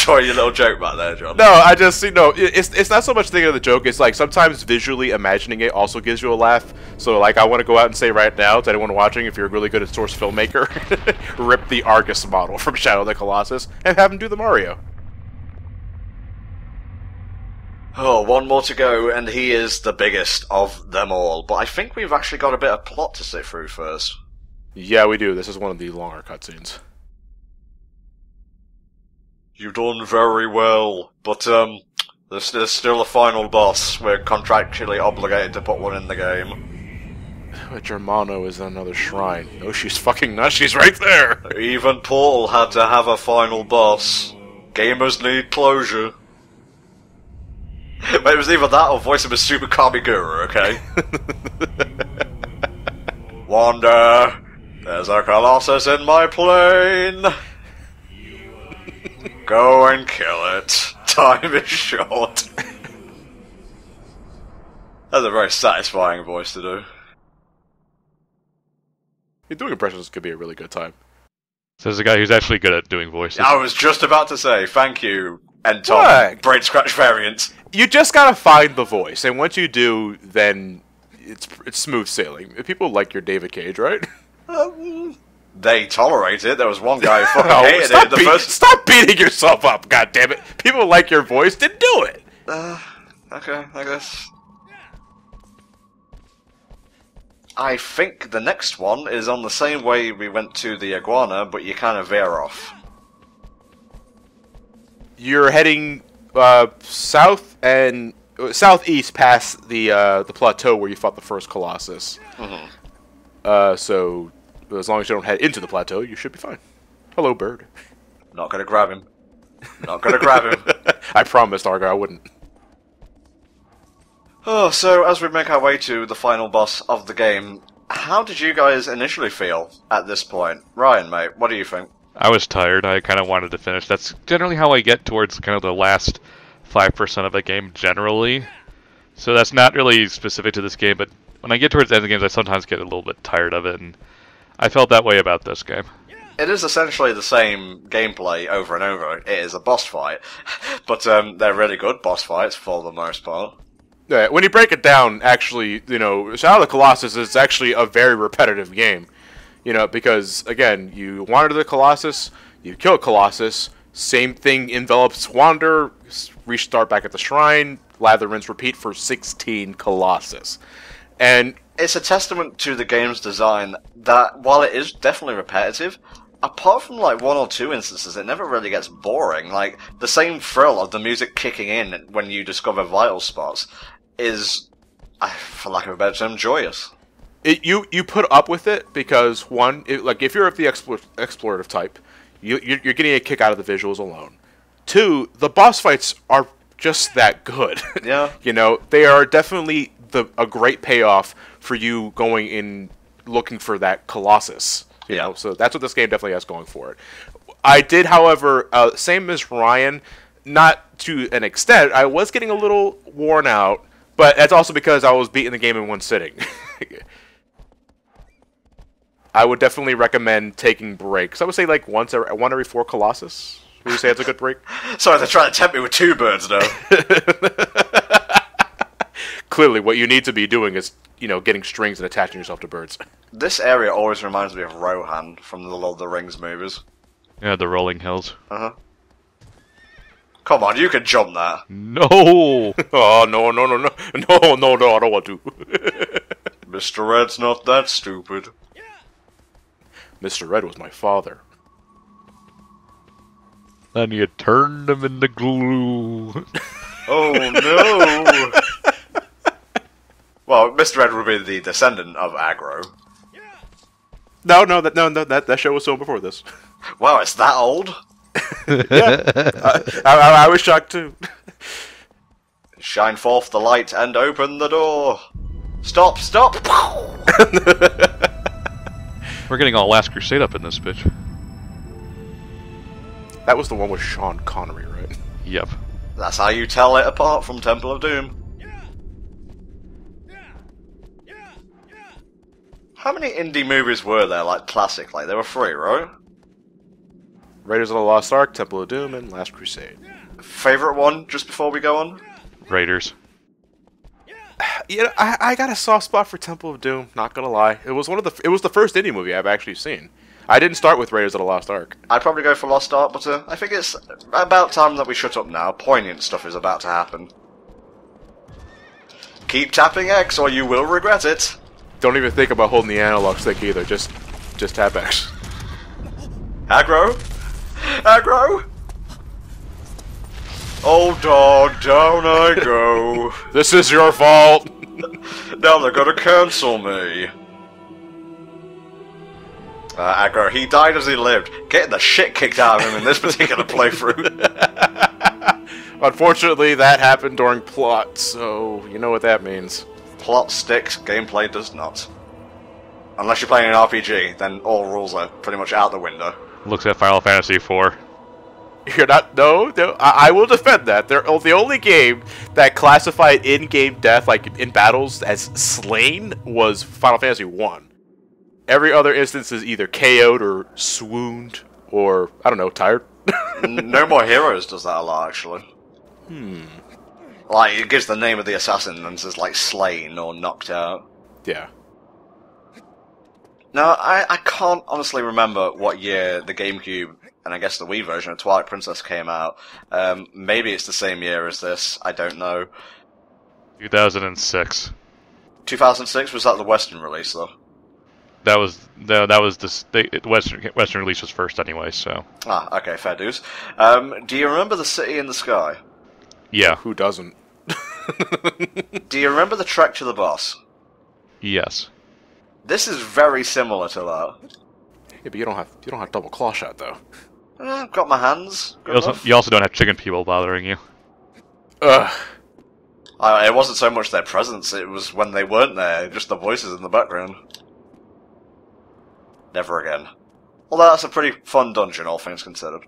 enjoying your little joke back there, John. No, I just, it's not so much thinking of the joke, it's like sometimes visually imagining it also gives you a laugh. So, like, I want to go out and say right now to anyone watching, if you're a really good at source filmmaker, rip the Argus model from Shadow of the Colossus and have him do the Mario. Oh, one more to go, and he is the biggest of them all. But I think we've actually got a bit of plot to sit through first. Yeah, we do. This is one of the longer cutscenes. You've done very well, but there's still a final boss. We're contractually obligated to put one in the game. But Germano is in another shrine. No, she's fucking not. She's right there! Even Portal had to have a final boss. Gamers need closure. Wait, it was either that or voice of a Super Kamiguru, okay? Wanda, there's a Colossus in my plane! Go and kill it. Time is short. That's a very satisfying voice to do. Doing impressions could be a really good time. So there's a guy who's actually good at doing voices. I was just about to say, thank you, and Tom, Brain Scratch variant. You just gotta find the voice, and once you do, then it's smooth sailing. People like your David Cage, right? They tolerate it. There was one guy who fucking hated it. Stop beating yourself up, goddammit! People like your voice, then do it! Okay, I guess. I think the next one is on the same way we went to the Iguana, but you kind of veer off. You're heading south and southeast past the plateau where you fought the first Colossus. Mm-hmm. So as long as you don't head into the plateau, you should be fine. Hello, bird. Not gonna grab him. Not gonna grab him. I promised, Argo, I wouldn't. Oh, so as we make our way to the final boss of the game, how did you guys initially feel at this point? Ryan, mate, what do you think? I was tired. I kind of wanted to finish. That's generally how I get towards kind of the last 5% of a game, generally. So that's not really specific to this game, but when I get towards the end of games, I sometimes get a little bit tired of it, and I felt that way about this game. It is essentially the same gameplay over and over. It is a boss fight, but they're really good boss fights for the most part. Yeah, when you break it down, actually, Shadow of the Colossus is actually a very repetitive game. Because, again, you wander to the Colossus, you kill Colossus, same thing envelops Wander, restart back at the shrine, lather, rinse, repeat for 16 Colossus. And it's a testament to the game's design that, while it is definitely repetitive, apart from like one or two instances, it never really gets boring. Like, the same thrill of the music kicking in when you discover vital spots is, for lack of a better term, joyous. You put up with it because, one, if you're of the explorative type, you're getting a kick out of the visuals alone. Two, the boss fights are just that good. Yeah. They are definitely a great payoff for you going in looking for that Colossus. So that's what this game definitely has going for it. I did, however, same as Ryan, not to an extent. I was getting a little worn out, but that's also because I was beating the game in one sitting. I would definitely recommend taking breaks. I would say like one every 4 Colossus. Would you say it's a good break? Sorry, they're trying to tempt me with 2 birds, though. Clearly, what you need to be doing is, getting strings and attaching yourself to birds. This area always reminds me of Rohan from the Lord of the Rings movies. Yeah, the rolling hills. Uh-huh. Come on, you can jump that. No! Oh, no, I don't want to. Mr. Red's not that stupid. Mr. Red was my father. Then you turned him into glue. Oh, no! Well, Mr. Red would be the descendant of Aggro. No, that show was so before this. Wow, it's that old? Yeah, I was shocked too. Shine forth the light and open the door. Stop! We're getting all Last Crusade up in this bitch. That was the one with Sean Connery, right? Yep. That's how you tell it apart from Temple of Doom. How many indie movies were there, like, classic? Like, there were 3, right? Raiders of the Lost Ark, Temple of Doom, and Last Crusade. Favorite one, just before we go on? Raiders. Yeah, I got a soft spot for Temple of Doom. Not gonna lie, it was the first indie movie I've actually seen. I didn't start with Raiders of the Lost Ark. I'd probably go for Lost Ark, but I think it's about time that we shut up now. Poignant stuff is about to happen. Keep tapping X or you will regret it. Don't even think about holding the analog stick either. Just tap X. Aggro? Aggro? Oh, dog, down I go. This is your fault. Now they're gonna cancel me. Aggro, he died as he lived. Getting the shit kicked out of him in this particular playthrough. Unfortunately, that happened during plot, so you know what that means. Plot sticks, gameplay does not. Unless you're playing an RPG, then all rules are pretty much out the window. Looks at Final Fantasy IV. You're not. No. I will defend that. They're the only game that classified in-game death, like in battles, as slain was Final Fantasy 1. Every other instance is either KO'd or swooned or, I don't know, tired. No More Heroes does that a lot, actually. Like, it gives the name of the assassin and says, like, slain or knocked out. Yeah. Now, I can't honestly remember what year the GameCube and I guess the Wii version of Twilight Princess came out. Maybe it's the same year as this, I don't know. 2006. 2006? Was that the Western release, though? That was the Western release was first anyway. So. Ah, okay, fair dues. Do you remember the City in the Sky? Yeah. Who doesn't? Do you remember the trek to the boss? Yes. This is very similar to that. Yeah, but you don't have double claw shot though. Got my hands. You also don't have chicken people bothering you. Ugh. It wasn't so much their presence; it was when they weren't there, just the voices in the background. Never again. Although that's a pretty fun dungeon, all things considered.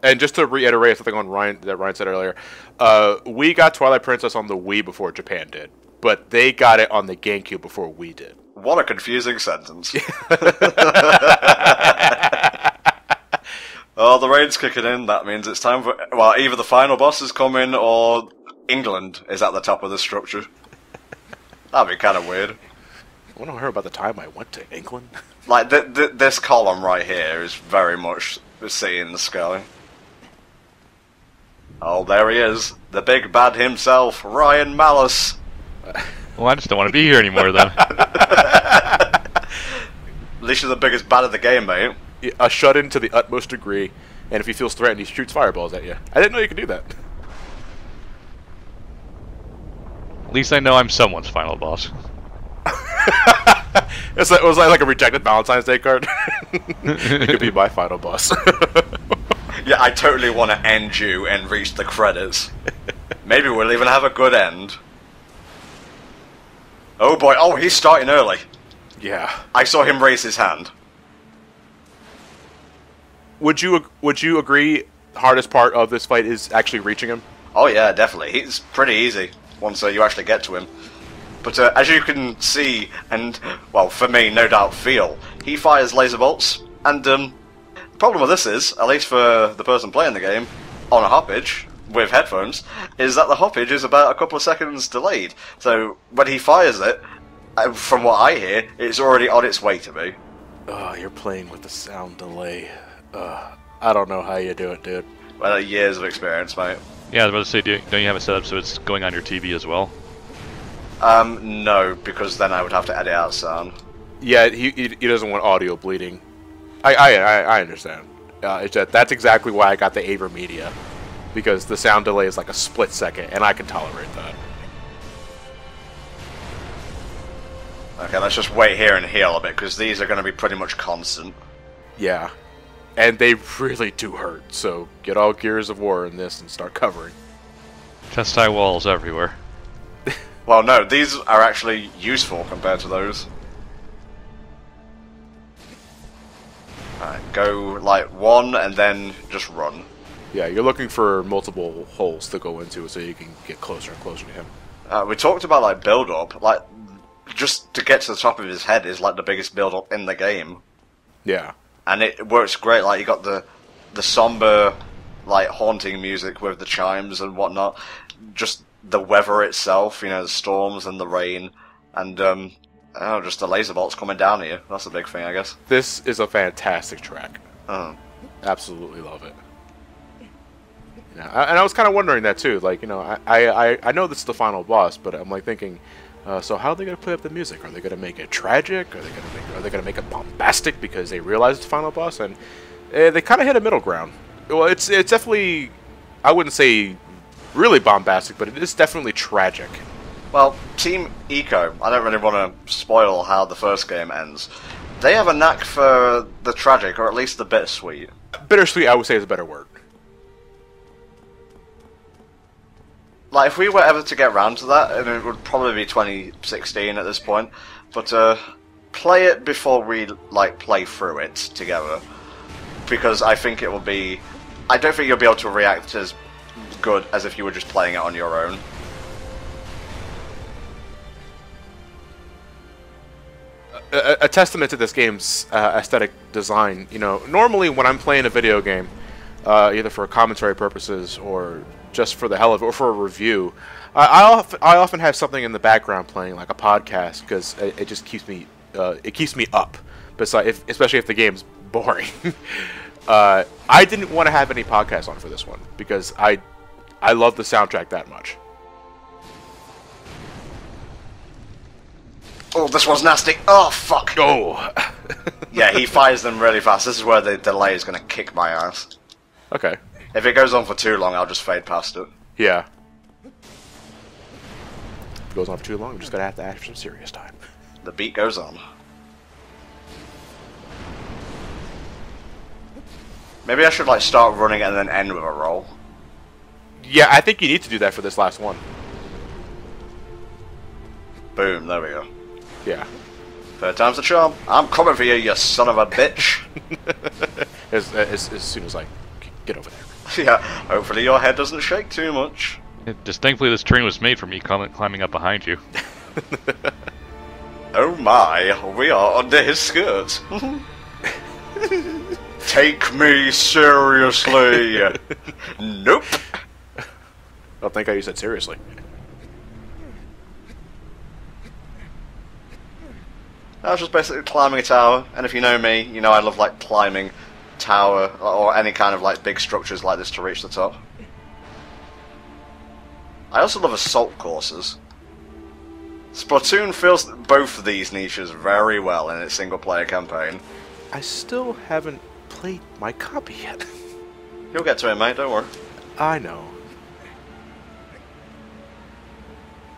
And just to reiterate something on Ryan said earlier, we got Twilight Princess on the Wii before Japan did, but they got it on the GameCube before we did. What a confusing sentence. Oh, the rain's kicking in. That means it's time for... Well, either the final boss is coming or England is at the top of the structure. That'd be kind of weird. I want to hear about the time I went to England. Like, this column right here is very much the City in the Sky. Oh, there he is. The big bad himself, Ryan Malice. Well, I just don't want to be here anymore, then. At least you're the biggest bad of the game, mate. A shut-in to the utmost degree, and if he feels threatened, he shoots fireballs at you. I didn't know you could do that. At least I know I'm someone's final boss. It was like a rejected Valentine's Day card. You could be my final boss. Yeah, I totally want to end you and reach the credits. Maybe we'll even have a good end. Oh boy, oh, he's starting early. Yeah. I saw him raise his hand. Would you agree the hardest part of this fight is actually reaching him? Oh yeah, definitely. He's pretty easy once you actually get to him. But as you can see, and, well, for me, no doubt feel, he fires laser bolts, and the problem with this is, at least for the person playing the game, on a hoppage, with headphones, is that the hoppage is about a couple of seconds delayed. So, when he fires it, from what I hear, it's already on its way to me. Oh, you're playing with the sound delay. I don't know how you do it, dude. Well, years of experience, mate. Yeah, I was about to say, don't you have it set up so it's going on your TV as well? No, because then I would have to edit out sound. Yeah, he doesn't want audio bleeding. I understand. That's exactly why I got the AverMedia, because the sound delay is like a split second, and I can tolerate that. Okay, let's just wait here and heal a bit, because these are going to be pretty much constant. Yeah, and they really do hurt, so get all Gears of War in this and start covering. Chest-high walls everywhere. Well, no, these are actually useful compared to those. Go, like, one, and then just run. Yeah, you're looking for multiple holes to go into so you can get closer and closer to him. We talked about, like, build-up. Like, just to get to the top of his head is, like, the biggest build-up in the game. Yeah. And it works great. Like, you got the the somber, like, haunting music with the chimes and whatnot, just the weather itself, you know, the storms and the rain, and, oh, just the laser bolts coming down at you. That's a big thing, I guess. This is a fantastic track. Oh. Absolutely love it. Yeah, and I was kind of wondering that too. Like, you know, I know this is the final boss, but I'm like thinking, so how are they gonna play up the music? Are they gonna make it tragic? Are they gonna make it bombastic because they realize it's the final boss? And they kind of hit a middle ground. Well, it's definitely, I wouldn't say really bombastic, but it is definitely tragic. Well, Team Eco, I don't really want to spoil how the first game ends. They have a knack for the tragic, or at least the bittersweet. Bittersweet, I would say, is a better word. Like, if we were ever to get round to that, and it would probably be 2016 at this point, but play it before we, like, play through it together. Because I think it will be... I don't think you'll be able to react as good as if you were just playing it on your own. A testament to this game's aesthetic design. You know, normally when I'm playing a video game, either for commentary purposes or just for the hell of it, or for a review, I often have something in the background playing, like a podcast, because it just keeps me up. Besides, especially if the game's boring. I didn't want to have any podcasts on for this one because I love the soundtrack that much. Oh, this one's nasty. Oh, fuck. Oh. Yeah, he fires them really fast. This is where the delay is going to kick my ass. Okay. If it goes on for too long, I'll just fade past it. Yeah. If it goes on for too long, I'm just going to have to ask for some serious time. The beat goes on. Maybe I should, like, start running and then end with a roll. Yeah, I think you need to do that for this last one. Boom, there we go. Yeah. Third time's the charm. I'm coming for you, you son of a bitch. as soon as I get over there. Yeah, hopefully your head doesn't shake too much. Just thankfully this train was made for me climbing up behind you. Oh my, we are under his skirt. Take me seriously. Nope. Oh, thank God you said seriously. I was just basically climbing a tower, and if you know me, you know I love, like, climbing tower or any kind of, like, big structures like this to reach the top. I also love assault courses. Splatoon fills both of these niches very well in its single-player campaign. I still haven't played my copy yet. You'll get to it, mate, don't worry. I know.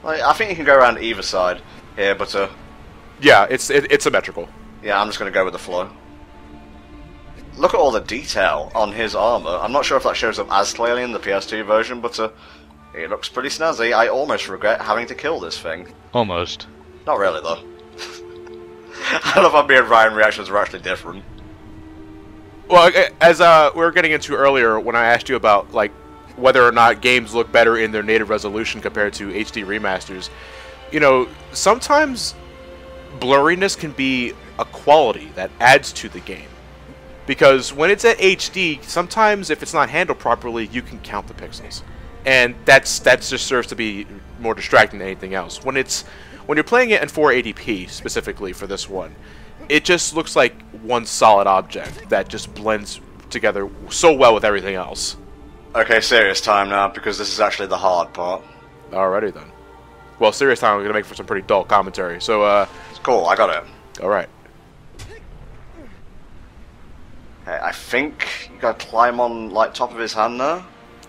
Like, I think you can go around either side here, but, Yeah, it's symmetrical. yeah, I'm just going to go with the flow. Look at all the detail on his armor. I'm not sure if that shows up as clearly in the PS2 version, but it looks pretty snazzy. I almost regret having to kill this thing. Almost. Not really, though. I love how me and Ryan reactions were actually different. Well, as we were getting into earlier, when I asked you about like whether or not games look better in their native resolution compared to HD remasters, you know, sometimes blurriness can be a quality that adds to the game. Because when it's at HD, sometimes if it's not handled properly, you can count the pixels. And that just serves to be more distracting than anything else. When you're playing it in 480p, specifically for this one, it just looks like one solid object that just blends together so well with everything else. Okay, serious time now, because this is actually the hard part. Alrighty then. Well, serious time, we're going to make for some pretty dull commentary, so, It's cool, I got it. Alright. Okay, I think you gotta climb on, like, top of his hand there.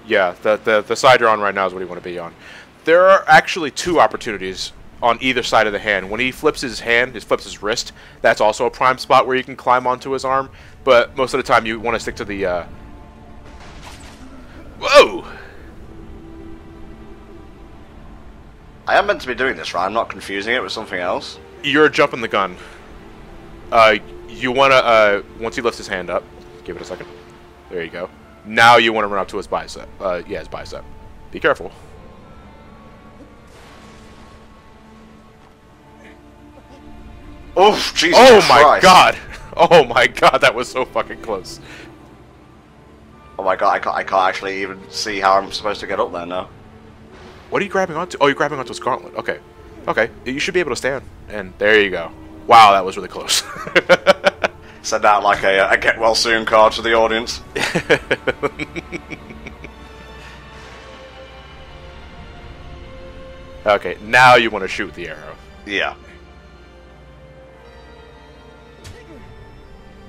Yeah, the side you're on right now is what you want to be on. There are actually two opportunities on either side of the hand. When he flips his hand, he flips his wrist, that's also a prime spot where you can climb onto his arm, but most of the time you want to stick to the, Whoa! I am meant to be doing this, right? I'm not confusing it with something else. You're jumping the gun. You want to, once he lifts his hand up, give it a second. There you go. Now you want to run up to his bicep. Yeah, his bicep. Be careful. Oh, Jesus Oh Christ. my God! Oh my God, that was so fucking close. Oh my god, I can't actually even see how I'm supposed to get up there now. What are you grabbing onto? Oh, you're grabbing onto his gauntlet. Okay. Okay. You should be able to stand. And there you go. Wow, that was really close. Send out like a get well soon card to the audience. Okay, now you want to shoot the arrow. Yeah.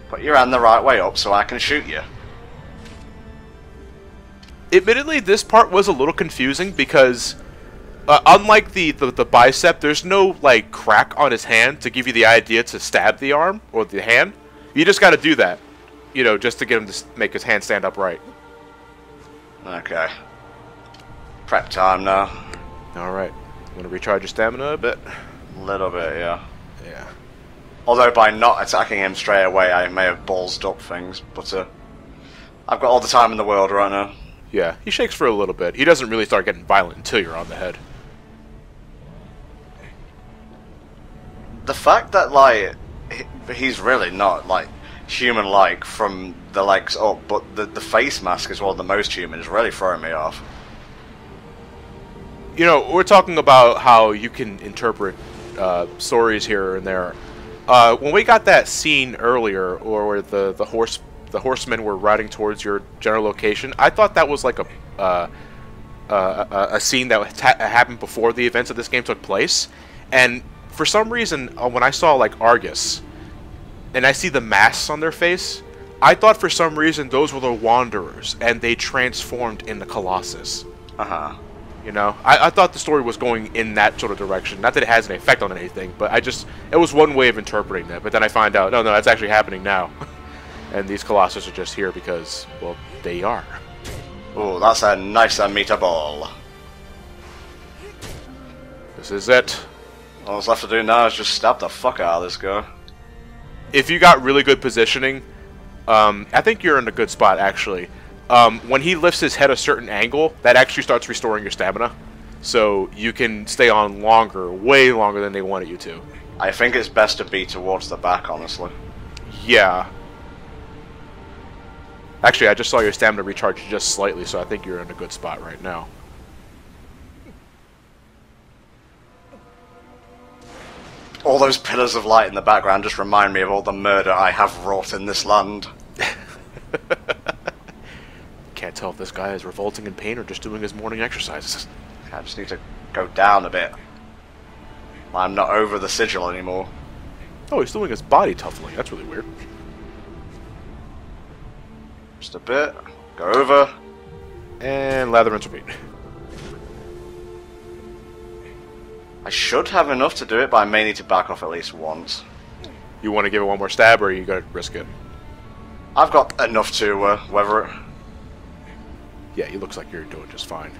Put your hand the right way up so I can shoot you. Admittedly, this part was a little confusing because, unlike the bicep, there's no like crack on his hand to give you the idea to stab the arm or the hand. You just got to do that, you know, just to get him to make his hand stand upright. Okay. Prep time now. All right. Want to recharge your stamina a bit? A little bit, yeah. Yeah. Although by not attacking him straight away, I may have ballsed up things, but I've got all the time in the world right now. Yeah, he shakes for a little bit. He doesn't really start getting violent until you're on the head. The fact that, like, he's really not, like, human-like from the legs up, but the face mask is one of the most human is really throwing me off. You know, we're talking about how you can interpret stories here and there. When we got that scene earlier, or where the horsemen were riding towards your general location, I thought that was like a scene that happened before the events of this game took place. And for some reason, when I saw like Argus, and I see the masks on their face, I thought for some reason those were the Wanderers, and they transformed into Colossus. Uh-huh. You know, I thought the story was going in that sort of direction. Not that it has an effect on anything, but it was one way of interpreting that. But then I find out, no, that's actually happening now. And these Colossus are just here because, well, they are. Oh, that's a nice meatball. This is it. All that's left to do now is just stab the fuck out of this guy. If you got really good positioning, I think you're in a good spot, actually. When he lifts his head a certain angle, that actually starts restoring your stamina. So you can stay on longer, way longer than they wanted you to. I think it's best to be towards the back, honestly. Yeah. Actually, I just saw your stamina recharge just slightly, so I think you're in a good spot right now. All those pillars of light in the background just remind me of all the murder I have wrought in this land. Can't tell if this guy is revolting in pain or just doing his morning exercises. I just need to go down a bit. I'm not over the sigil anymore. Oh, he's doing his body toughening. That's really weird. Just a bit. Go over. And lather and repeat. I should have enough to do it, but I may need to back off at least once. You want to give it one more stab, or are you going to risk it? I've got enough to weather it. Yeah, he looks like you're doing just fine.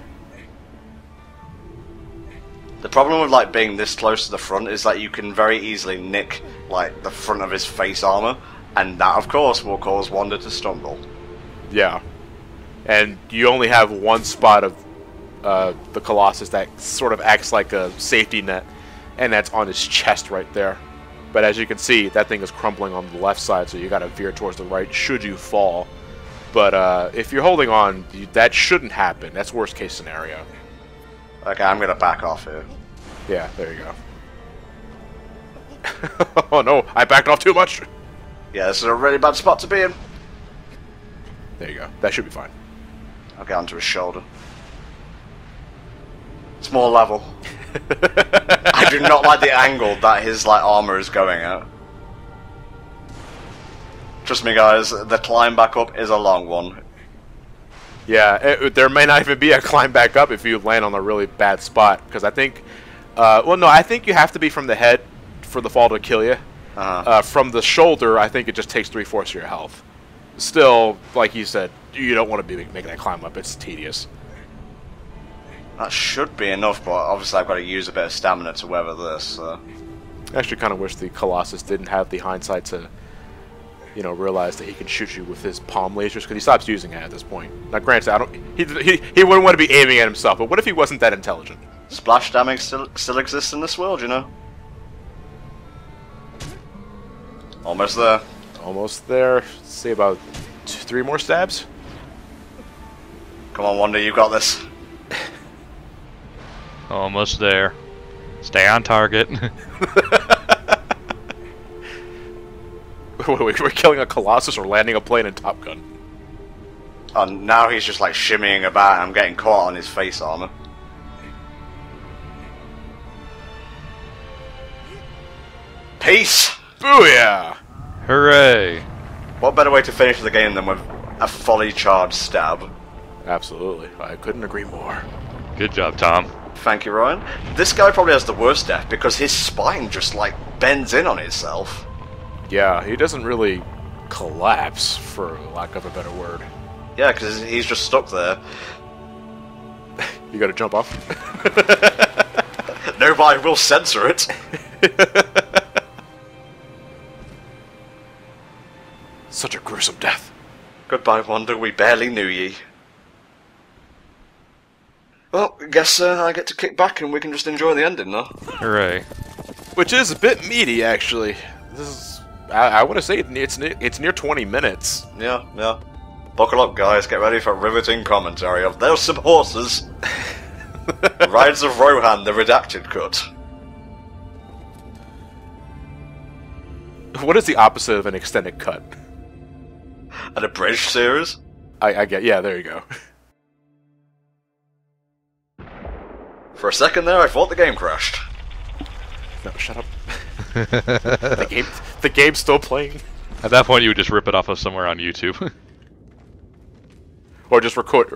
The problem with like being this close to the front is that you can very easily nick like the front of his face armor, and that of course will cause Wander to stumble. Yeah. And you only have one spot of the Colossus that sort of acts like a safety net, and that's on his chest right there. But as you can see, that thing is crumbling on the left side, so you gotta veer towards the right should you fall. But if you're holding on, that shouldn't happen. That's worst case scenario. Okay, I'm gonna back off here. Yeah, there you go. Oh no, I backed off too much. Yeah, this is a really bad spot to be in. There you go. That should be fine. I'll get onto his shoulder. It's more level. I do not like the angle that his like armor is going at. Trust me, guys, the climb back up is a long one. Yeah, there may not even be a climb back up if you land on a really bad spot. Because I think, well, no, I think you have to be from the head for the fall to kill you. From the shoulder, I think it just takes 3/4 of your health. Still, like you said, you don't want to be making that climb up. It's tedious. That should be enough, but obviously I've got to use a bit of stamina to weather this. So. I actually kind of wish the Colossus didn't have the hindsight to, you know, realize that he can shoot you with his palm lasers, because he stops using it at this point. Now, granted, he wouldn't want to be aiming at himself, but what if he wasn't that intelligent? Splash damage still exists in this world, you know. Almost there. Almost there. Let's say about 3 more stabs. Come on, Wanda, you got this. Almost there. Stay on target. We're killing a Colossus or landing a plane in Top Gun. And now he's just like shimmying about and I'm getting caught on his face armor. Peace! Booyah! Hooray! What better way to finish the game than with a fully charged stab? Absolutely. I couldn't agree more. Good job, Tom. Thank you, Ryan. This guy probably has the worst death because his spine just like bends in on itself. Yeah, he doesn't really collapse, for lack of a better word. Yeah, because he's just stuck there. You gotta jump off. No, but I will censor it. Such a gruesome death. Goodbye, Wanda, we barely knew ye. Well, I guess I get to kick back and we can just enjoy the ending now. Hooray. Which is a bit meaty, actually. This is... I want to say it's near 20 minutes. Yeah, yeah. Buckle up, guys. Get ready for riveting commentary of There's Some Horses. Rides of Rohan, the redacted cut. What is the opposite of an extended cut? An abridged series? I get... Yeah, there you go. For a second there, I thought the game crashed. No, shut up. The game's still playing. At that point, you would just rip it off of somewhere on YouTube. Or just record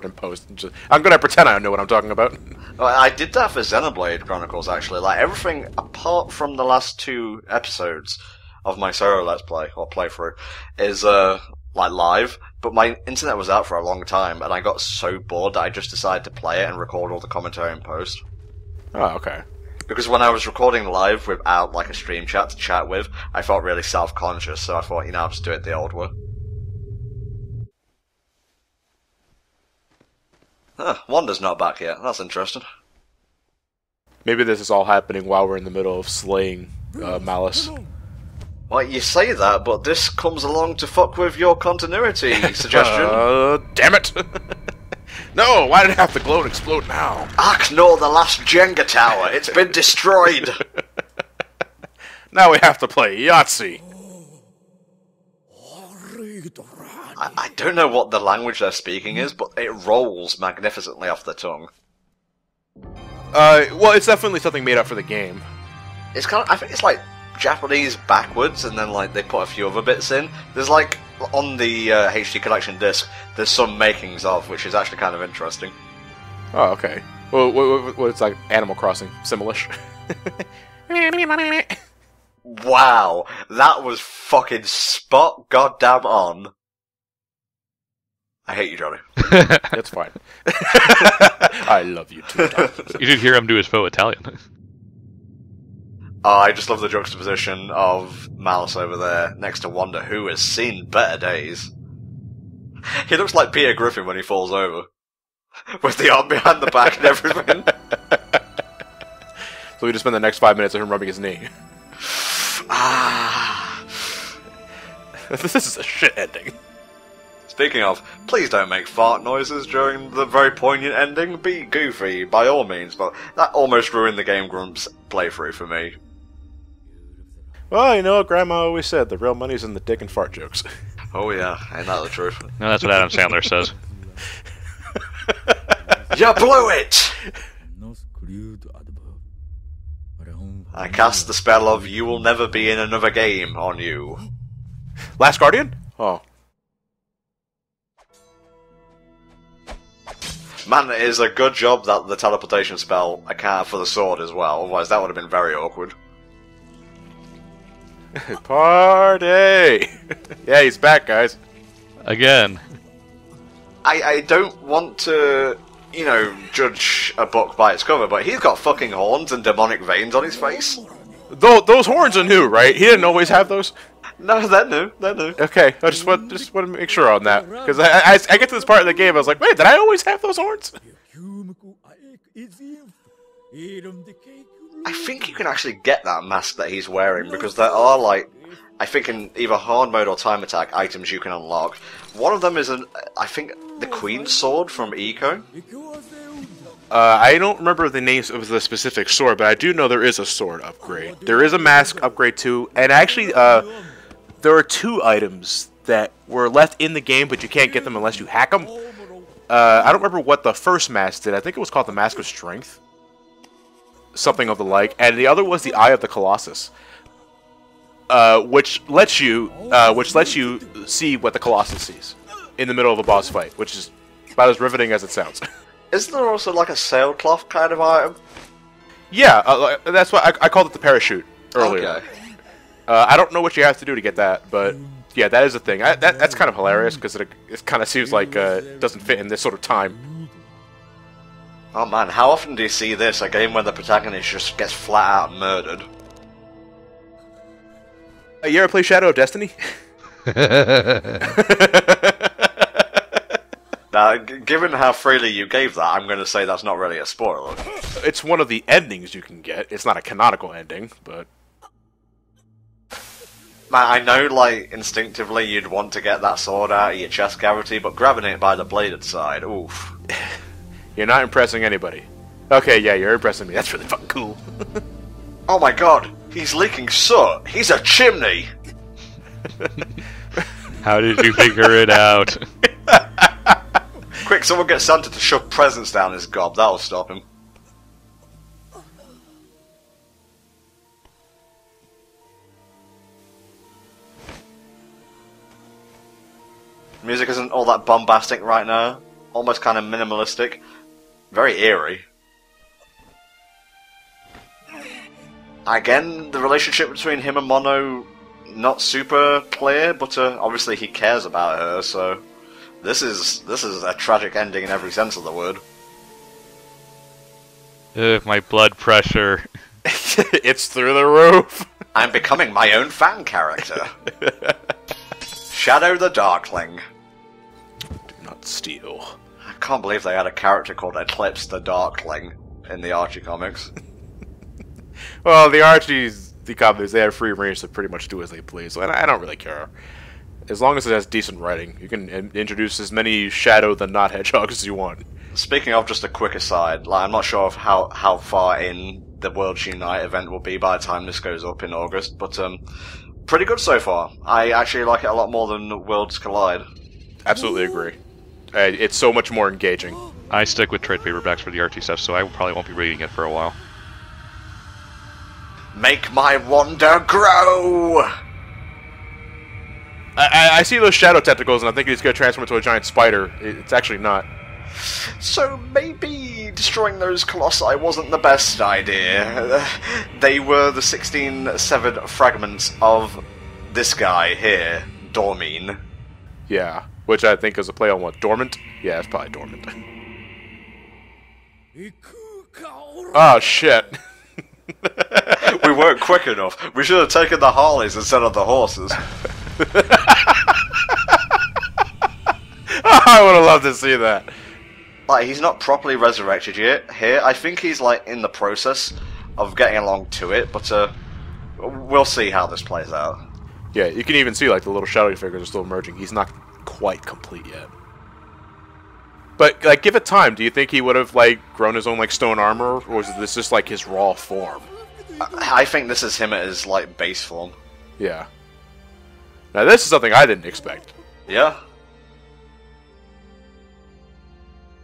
and post. I'm gonna pretend I know what I'm talking about. Well, I did that for Xenoblade Chronicles, actually. Like, everything apart from the last 2 episodes of my solo Let's Play, or playthrough, is, like, live. But my internet was out for a long time, and I got so bored that I just decided to play it and record all the commentary and post. Oh, okay. Because when I was recording live without, like, a stream chat to chat with, I felt really self-conscious, so I thought, you know, I'll just do it the old way. Huh, Wanda's not back yet. That's interesting. Maybe this is all happening while we're in the middle of slaying Malice. Well, you say that, but this comes along to fuck with your continuity suggestion. Damn it! No, why did it have to glow and explode now? Ach no, the last Jenga tower. It's been destroyed. Now we have to play Yahtzee. I don't know what the language they're speaking is, but it rolls magnificently off the tongue. Well, it's definitely something made up for the game. It's kind of, I think it's like Japanese backwards, and then like they put a few other bits in. There's like on the HD collection disc, there's some makings of, which is actually kind of interesting. Oh, okay. Well, what it's like Animal Crossing, similish. Wow, that was fucking spot goddamn on. I hate you, Johnny. It's fine. I love you too. You should hear him do his faux Italian. I just love the juxtaposition of Malice over there next to Wanda, who has seen better days. He looks like Peter Griffin when he falls over. With the arm behind the back and everything. So we just spend the next 5 minutes of him rubbing his knee. Ah. This is a shit ending. Speaking of, please don't make fart noises during the very poignant ending. Be goofy, by all means, but that almost ruined the Game Grumps playthrough for me. Well, you know what Grandma always said, the real money's in the dick and fart jokes. Oh yeah, ain't that the truth? No, that's what Adam Sandler says. You blew it! I cast the spell of You Will Never Be in Another Game on you. Last Guardian? Oh. Man, it is a good job that the teleportation spell accounted for the sword as well, otherwise that would have been very awkward. Party! Yeah, he's back, guys. Again. I don't want to, you know, judge a book by its cover, but he's got fucking horns and demonic veins on his face. Those horns are new, right? He didn't always have those? No, they're new. They're new. Okay, I just want to make sure on that. Because I get to this part of the game, I was like, wait, did I always have those horns? I think you can actually get that mask that he's wearing, because there are, like, I think in either hard mode or time attack, items you can unlock. One of them is, I think, the Queen's Sword from Eco. I don't remember the names of the specific sword, but I do know there is a sword upgrade. There is a mask upgrade too, and actually, there are 2 items that were left in the game, but you can't get them unless you hack them. I don't remember what the first mask did. I think it was called the Mask of Strength. Something of the like. And the other was the Eye of the Colossus. Which lets you see what the Colossus sees in the middle of a boss fight, which is about as riveting as it sounds. Isn't there also like a sailcloth kind of item? Yeah, that's why I called it the parachute earlier. Okay. I don't know what you have to do to get that, but yeah, that is a thing. That's kind of hilarious because it kind of seems like it doesn't fit in this sort of time. Oh man, how often do you see this? A game where the protagonist just gets flat out murdered. You ever play Shadow of Destiny? Now, given how freely you gave that, I'm going to say that's not really a spoiler. It's one of the endings you can get. It's not a canonical ending, but... Man, I know, like, instinctively you'd want to get that sword out of your chest cavity, but grabbing it by the bladed side, oof. You're not impressing anybody. Okay, yeah, you're impressing me. That's really fucking cool. Oh my god, he's leaking soot! He's a chimney! How did you figure it out? Quick, someone get Santa to shove presents down his gob, that'll stop him. Music isn't all that bombastic right now. Almost kind of minimalistic. Very eerie. Again, the relationship between him and Mono, not super clear, but obviously he cares about her, so... This is a tragic ending in every sense of the word. My blood pressure. It's through the roof. I'm becoming my own fan character. Shadow the Darkling. Do not steal. I can't believe they had a character called Eclipse the Darkling in the Archie comics. Well, the Archies, the comics, they have free range to pretty much do as they please, and I don't really care. As long as it has decent writing, you can introduce as many Shadow the Not Hedgehogs as you want. Speaking of, just a quick aside, like, I'm not sure of how far in the Worlds Unite event will be by the time this goes up in August, but pretty good so far. I actually like it a lot more than Worlds Collide. Absolutely agree. It's so much more engaging. I stick with trade paperbacks for the RT stuff, so I probably won't be reading it for a while. Make my wonder grow! I see those shadow tentacles, and I think he's going to transform into a giant spider. It's actually not. So maybe destroying those colossi wasn't the best idea. They were the 16 severed fragments of this guy here, Dormine. Yeah, which I think is a play on what? Dormant? Yeah, it's probably Dormant. Oh, shit. We weren't quick enough. We should have taken the Harleys instead of the horses. I would have loved to see that. Like, he's not properly resurrected yet here. I think he's, like, in the process of getting along to it, but we'll see how this plays out. Yeah, you can even see, like, the little shadowy figures are still emerging. He's not quite complete yet. But, like, give it time. Do you think he would have, like, grown his own, like, stone armor, or is this just, like, his raw form? I think this is him at his, like, base form. Yeah. Now, this is something I didn't expect. Yeah.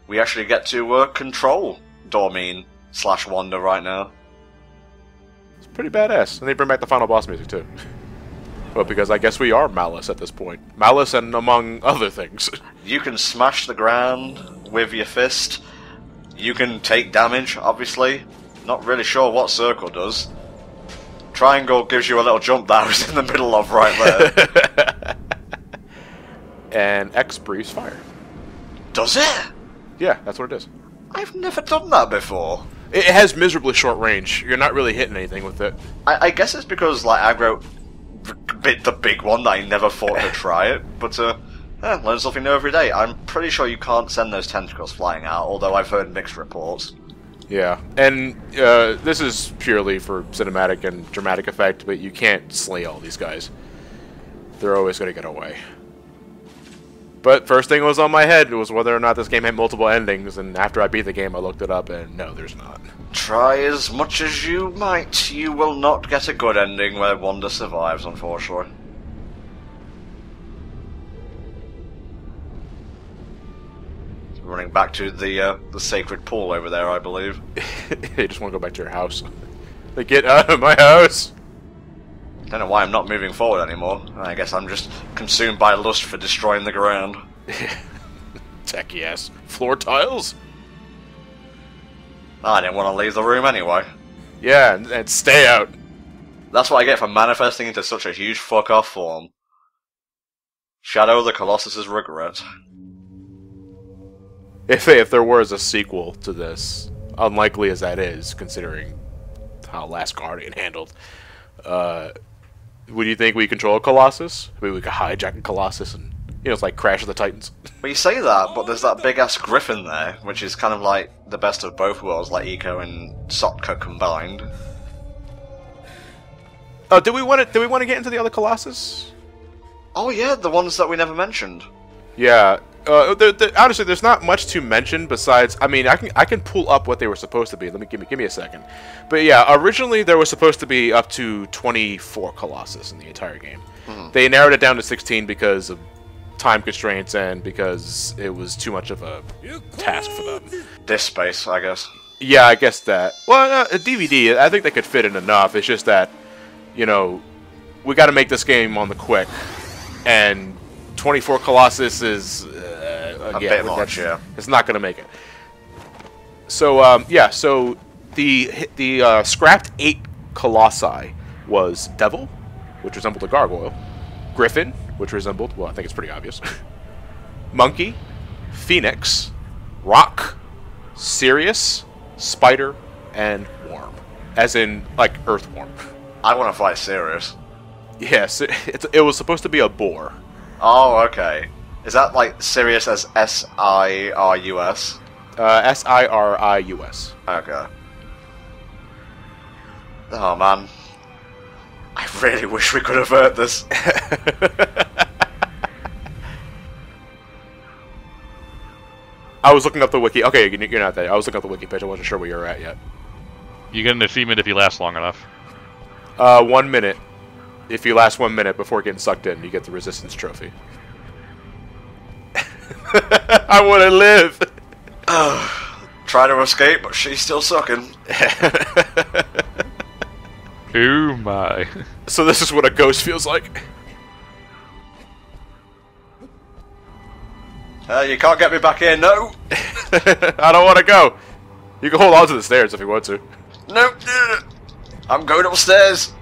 We actually get to control Dormine / Wanda right now. It's pretty badass. And they bring back the final boss music, too. Well, because I guess we are Malice at this point. Malice and among other things. You can smash the ground with your fist. You can take damage, obviously. Not really sure what circle does. Triangle gives you a little jump that I was in the middle of right there. And X breathes fire. Does it? Yeah, that's what it is. I've never done that before. It has miserably short range. You're not really hitting anything with it. I guess it's because, like, Aggro bit the big one that I never thought to try it, but, learn something new every day. I'm pretty sure you can't send those tentacles flying out, although I've heard mixed reports. Yeah, and this is purely for cinematic and dramatic effect, but you can't slay all these guys. They're always going to get away. But first thing was on my head was whether or not this game had multiple endings, and after I beat the game I looked it up, and no, there's not. Try as much as you might, you will not get a good ending where Wanda survives, unfortunately. Running back to the sacred pool over there, I believe. You just want to go back to your house. Like, get out of my house! Don't know why I'm not moving forward anymore. I guess I'm just consumed by lust for destroying the ground. Techie ass. Floor tiles? I didn't want to leave the room anyway. Yeah, and stay out. That's what I get for manifesting into such a huge fuck-off form. Shadow of the Colossus's regret. If there was a sequel to this, unlikely as that is, considering how Last Guardian handled, would you think we control a Colossus? Maybe we could hijack a Colossus and, it's like Crash of the Titans. Well, you say that, but there's that big-ass griffin there, which is kind of like the best of both worlds, like Eco and Sotka combined. Oh, do we want to get into the other Colossus? Oh yeah, the ones that we never mentioned. Yeah. Honestly, there's not much to mention besides. I mean, I can pull up what they were supposed to be. Give me a second. But yeah, originally there was supposed to be up to 24 Colossus in the entire game. Mm-hmm. They narrowed it down to 16 because of time constraints and because it was too much of a task for them. Disk space, I guess. Yeah, I guess that. Well, a DVD, I think they could fit in enough. It's just that, we got to make this game on the quick, and 24 Colossus is a bit much, yeah. It's not going to make it. So yeah, so the scrapped 8 Colossi was Devil, which resembled a gargoyle, Griffin, which resembled, well, I think it's pretty obvious, Monkey, Phoenix, Rock, Sirius, Spider, and Worm, as in like Earthworm. I want to fight Sirius. Yes, it was supposed to be a boar. Oh, okay. Is that like Sirius as S-I-R-U-S? S-I-R-I-U-S. Okay. Oh, man. I really wish we could avert this. I was looking up the wiki. Okay, you're not there. I was looking up the wiki page. I wasn't sure where you were at yet. You get an achievement if you last long enough. 1 minute. If you last 1 minute before getting sucked in, you get the Resistance Trophy. I want to live! Try to escape, but she's still sucking. Oh my. So this is what a ghost feels like. You can't get me back here, no! I don't want to go! You can hold on to the stairs if you want to. Nope! I'm going upstairs!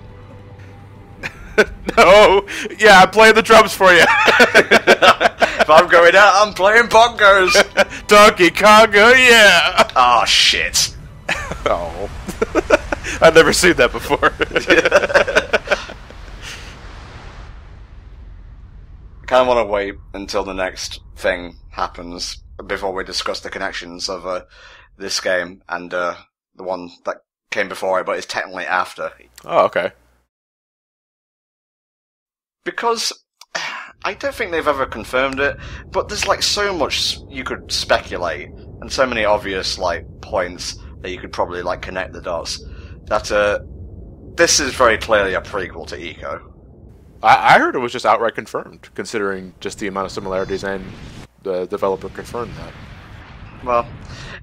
No! Yeah, I'm playing the drums for you! If I'm going out, I'm playing bongos! Donkey Konga, yeah! Oh, shit. Oh. I've never seen that before. I kind of want to wait until the next thing happens before we discuss the connections of this game and the one that came before it, but is technically after. Oh, okay. Because I don't think they've ever confirmed it, but there's like so much you could speculate and so many obvious like points that you could probably like connect the dots that this is very clearly a prequel to Eco. I heard it was just outright confirmed, considering just the amount of similarities, and the developer confirmed that. Well,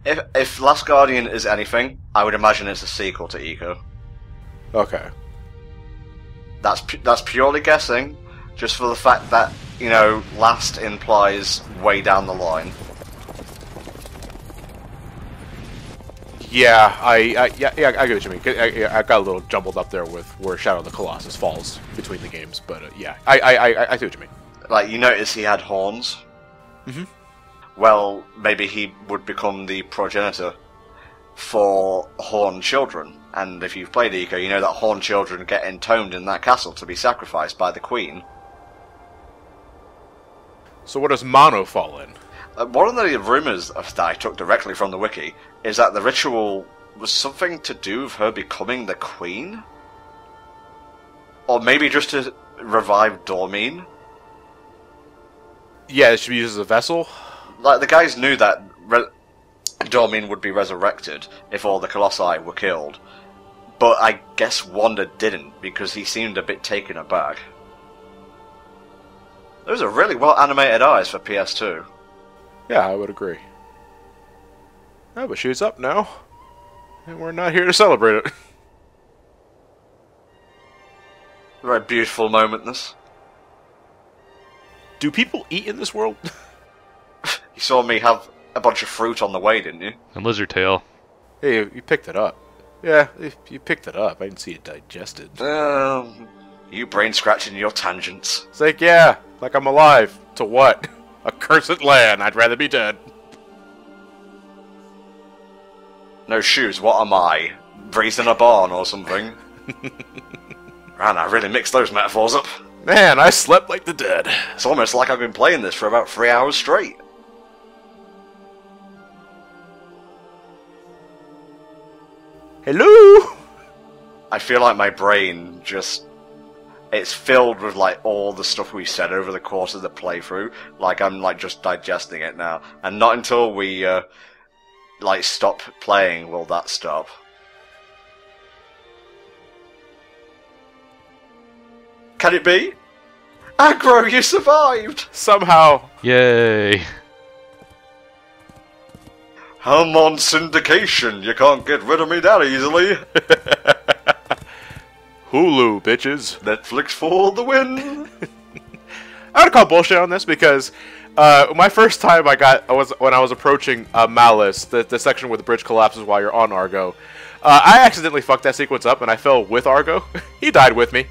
if Last Guardian is anything, I would imagine it's a sequel to Eco. Okay. That's purely guessing, just for the fact that, last implies way down the line. Yeah, I get what you mean. I got a little jumbled up there with where Shadow of the Colossus falls between the games, but yeah, I see what you mean. Like, you notice he had horns? Mm-hmm. Well, maybe he would become the progenitor for horned children. And if you've played Eco, you know that horned children get entombed in that castle to be sacrificed by the queen. So where does Mono fall in? One of the rumours that I took directly from the wiki is that the ritual was something to do with her becoming the queen? Or maybe just to revive Dormine. Yeah, it should be used as a vessel. Like, the guys knew that Dormine would be resurrected if all the Colossi were killed. But I guess Wanda didn't, because he seemed a bit taken aback. Those are really well animated eyes for PS2. Yeah, I would agree. Oh, but she's up now. And we're not here to celebrate it. A very beautiful moment, this. Do people eat in this world? You saw me have a bunch of fruit on the way, didn't you? And lizard tail. Hey, you picked it up. Yeah, you picked it up. I didn't see it digested. You brain scratching your tangents. It's like, yeah, like I'm alive. To what? A cursed land. I'd rather be dead. No shoes, what am I? Raised in a barn or something? Man, I really mixed those metaphors up. Man, I slept like the dead. It's almost like I've been playing this for about 3 hours straight. Hello? I feel like my brain just... It's filled with, like, all the stuff we said over the course of the playthrough. Like, I'm, like, just digesting it now. And not until we, like, stop playing will that stop. Can it be? Aggro, you survived! Somehow. Yay! I'm on syndication. You can't get rid of me that easily. Hulu, bitches. Netflix for the win. I would call bullshit on this because my first time when I was approaching Malice, the section where the bridge collapses while you're on Argo, I accidentally fucked that sequence up and I fell with Argo. He died with me.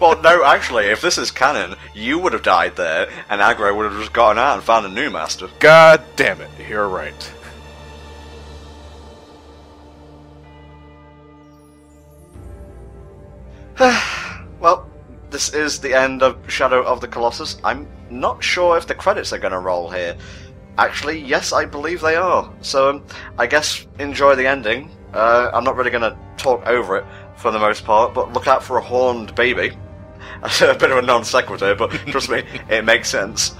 Well, no, actually, if this is canon, you would have died there, and Aggro would have just gotten out and found a new master. God damn it, you're right. Well, this is the end of Shadow of the Colossus. I'm not sure if the credits are going to roll here. Actually, yes, I believe they are. So, I guess enjoy the ending. I'm not really going to talk over it for the most part, but look out for a horned baby. That's a bit of a non sequitur, but trust me, it makes sense.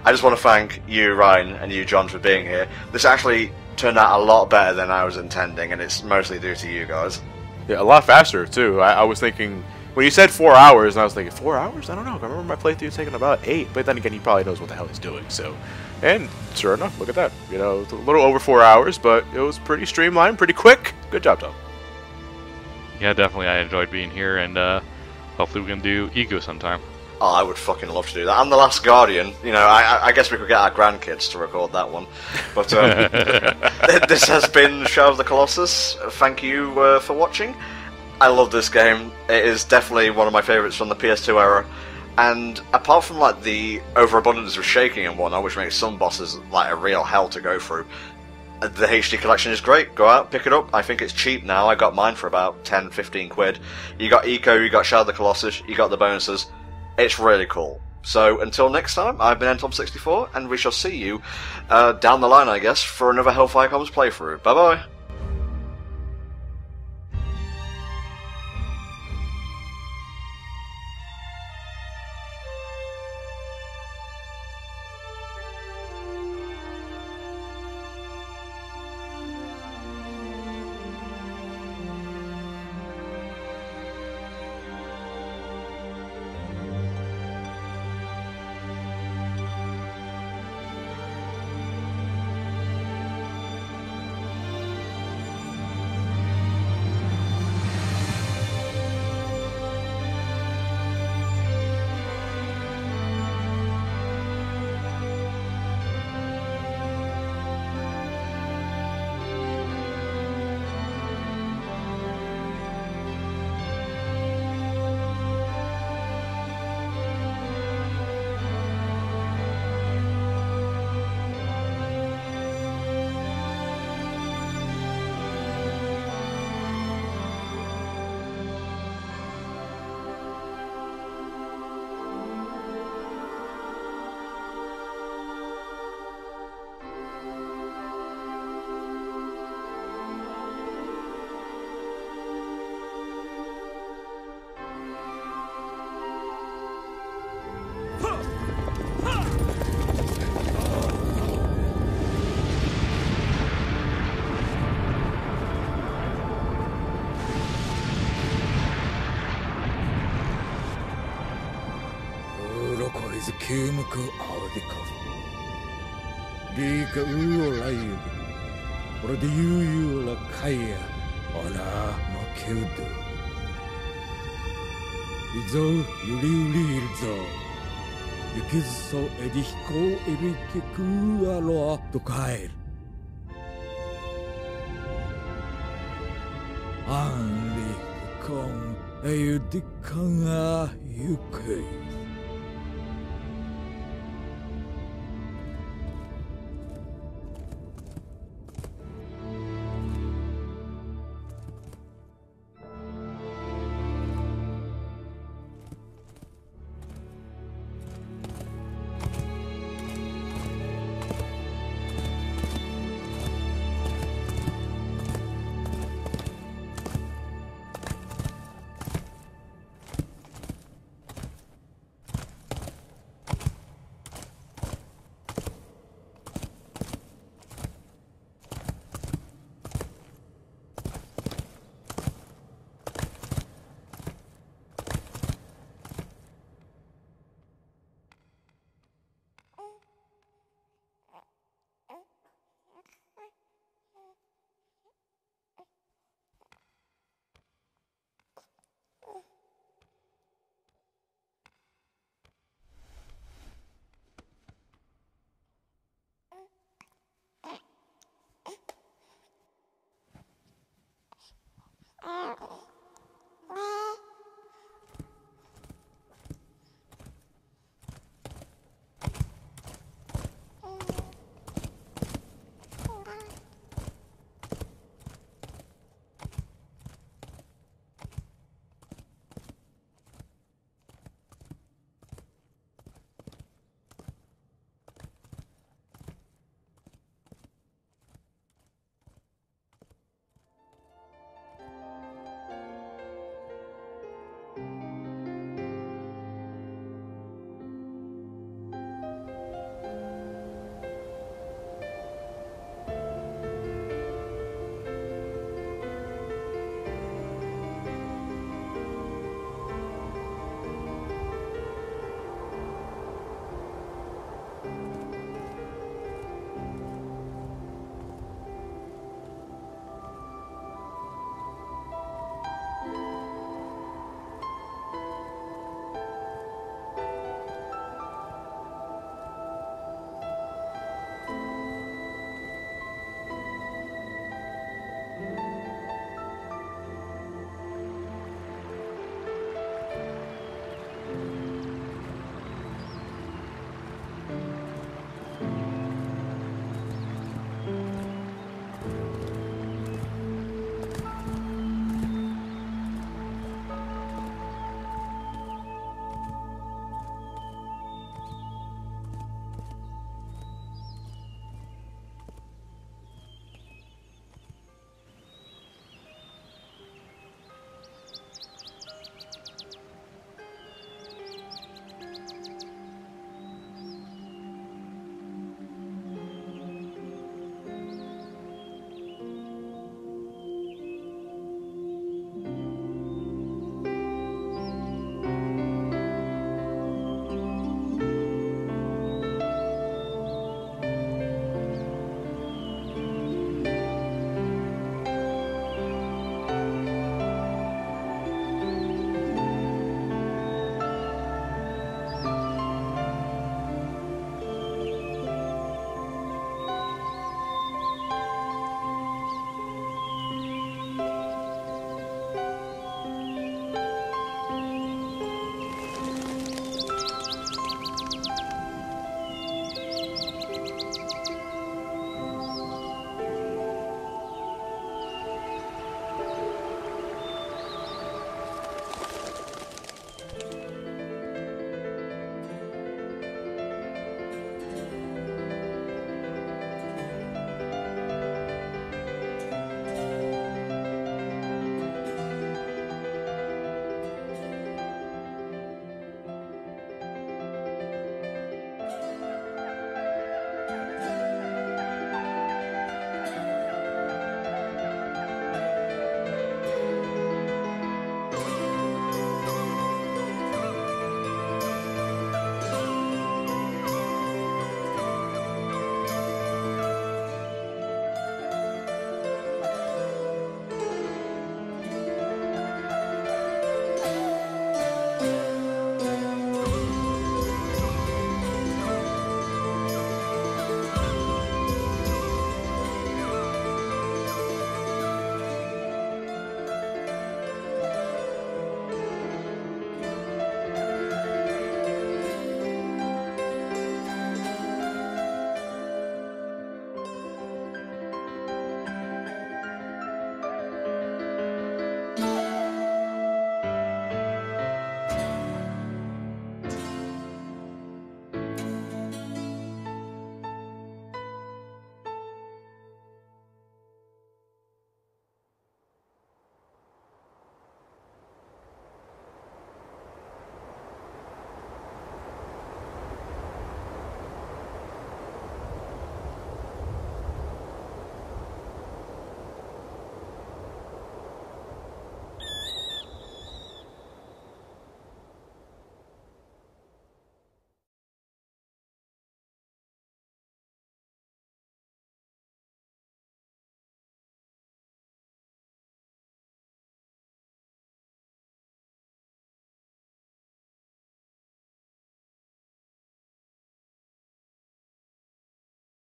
I just want to thank you, Ryan, and you, John, for being here. This actually turned out a lot better than I was intending, and it's mostly due to you guys. Yeah, a lot faster, too. I was thinking... When you said 4 hours, and I was thinking, 4 hours? I don't know. I remember my playthrough taking about 8, but then again, he probably knows what the hell he's doing, so... And, sure enough, look at that. You know, a little over 4 hours, but it was pretty streamlined, pretty quick. Good job, Tom. Yeah, definitely. I enjoyed being here, and hopefully we can do Ego sometime. Oh, I would fucking love to do that. I'm the Last Guardian. You know, I guess we could get our grandkids to record that one. But this has been Shadow of the Colossus. Thank you for watching. I love this game. It is definitely one of my favourites from the PS2 era. And apart from like the overabundance of shaking and whatnot, which makes some bosses like a real hell to go through, the HD collection is great. Go out, pick it up. I think it's cheap now. I got mine for about 10-15 quid. You got Eco, you got Shadow of the Colossus, you got the bonuses. It's really cool. So until next time, I've been ntom64, and we shall see you down the line, I guess, for another HellfireComms playthrough. Bye bye. こいず休むく青でかリーカウーライユ俺でユーユーラカイヤオラのキュードいぞゆりゆりいるぞゆきずそえりひこえりきくあろと帰るアンリコンえゆでかがゆくい